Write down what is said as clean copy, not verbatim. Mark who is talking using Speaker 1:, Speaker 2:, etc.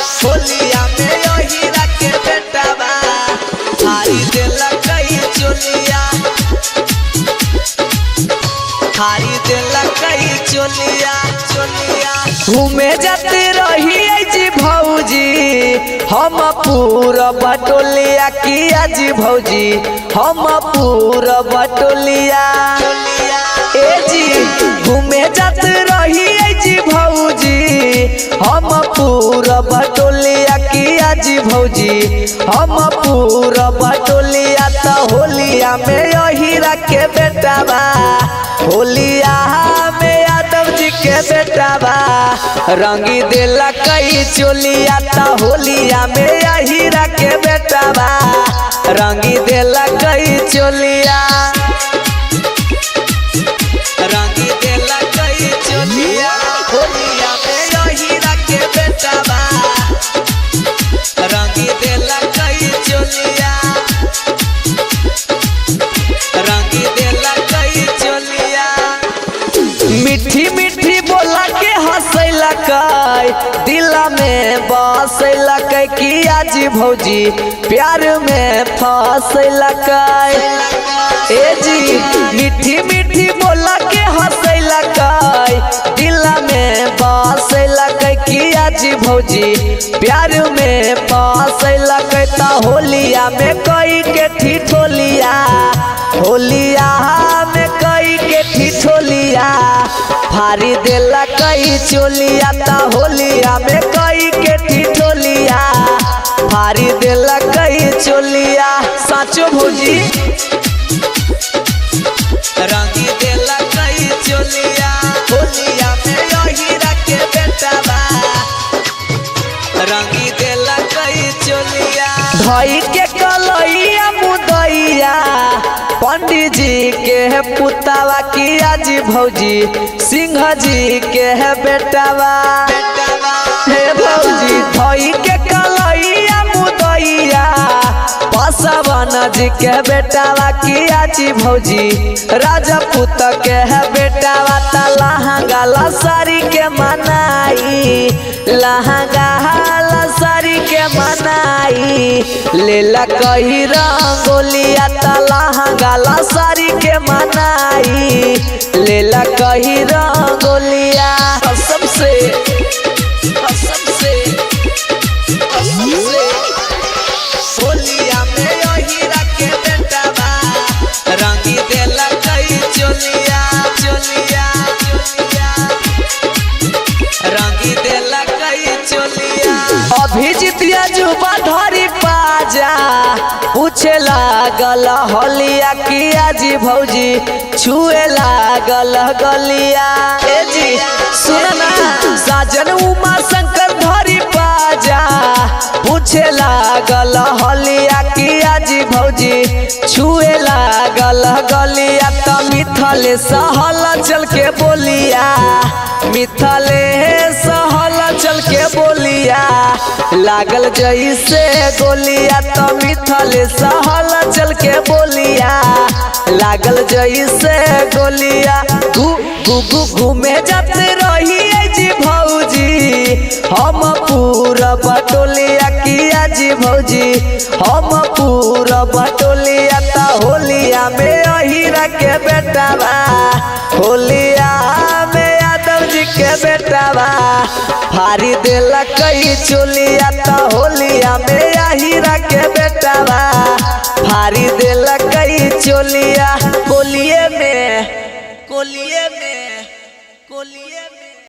Speaker 1: होलिया में हीरा के बेटावा हारी देला कई चोलिया, हारी देला कई चोलिया चोलिया। घूमे जाते रही जी भौजी हम पूरा बटोलिया किया जी भौजी हम पूरा बटोलिया। ए जी घूमे जाते रही जी भौजी हम पूरा बटोलिया किया जी भौजी हम पूरा बटोलिया। तो होलिया में हीरा के बेटावा होलिया में यादव जी के बेटावा रंगी देला कई चोलिया। तो होलिया में हीरा के बेटावा रंगी देला कई चोलिया, रंगी देला कई चोलिया। होलिया में हीरा के बेटावा रंगी देला कई चोलिया, रंगी देला कई चोलिया। मीठी मीठी बोला के हंसैला कई दिला में बसैला कई किया जी भौजी प्यार में फंसैला कई। ए जी मीठी मीठी बोला के हंसैला कई दिला में बसैला कई किया जी भौजी प्यार में फंसैला कई। ता होलिया में कई के ठिठोलिया, होलिया में कई के ठिठोलिया फारी देला कई चोलिया। ता होलिया में कई के ठिठोलिया फारी देला कई चोलिया। साचो भौजी रंगी देला कई चोलिया। होलिया में हीरा के बेटावा रंगी देला कई चोलिया। धई के कलैया मुदैया पंडित जी के है पुतावा किया जी भौजी सिंह जी के है बेटावा। हे भौजी धई के कलैया मुदैया पासवान जी के बेटावा किया जी भौजी राजपूत के है बेटावा। ता लहंगा लसारी के मनाई, लहंगा लसारी के मनाई लेला कही रंगोलिया। ता लहंगा लसारी के मनाई लेला कही रंगोलिया। सबसे होलिया में हीरा के बेटावा रंगी देला कई चोलिया चोलिया चोलिया, रंगी देला कई चोलिया। अभिजीतिया जुबा धरी पाजा पूछे लागल होलिया किया जी भौजी छुए लागल गलिया। ए जी सुनना साजन उमा शंकर धरी पाजा पूछे लागल होलिया किया जी भौजी छुए लागल गलिया। तो मिथले सहल चल के बोलिया, मिथले सहल चल के बोलिया लागल जैसे गोलिया। तो मिथले सहल चल के बोलिया लागल जैसे गोलिया। घूमे जाते रही जी भौजी हम पूरा बटोलिया किया जी भौजी हम पूरा बटोलिया। ता होलिया में हीरा के बेटावा होलिया में यादव जी के बेटावा फारी देला कई चोलिया। ता होलिया में हीरा के बेटावा फारी देला कई चोलिया। कोलिए में कोलिए में कोलिए में।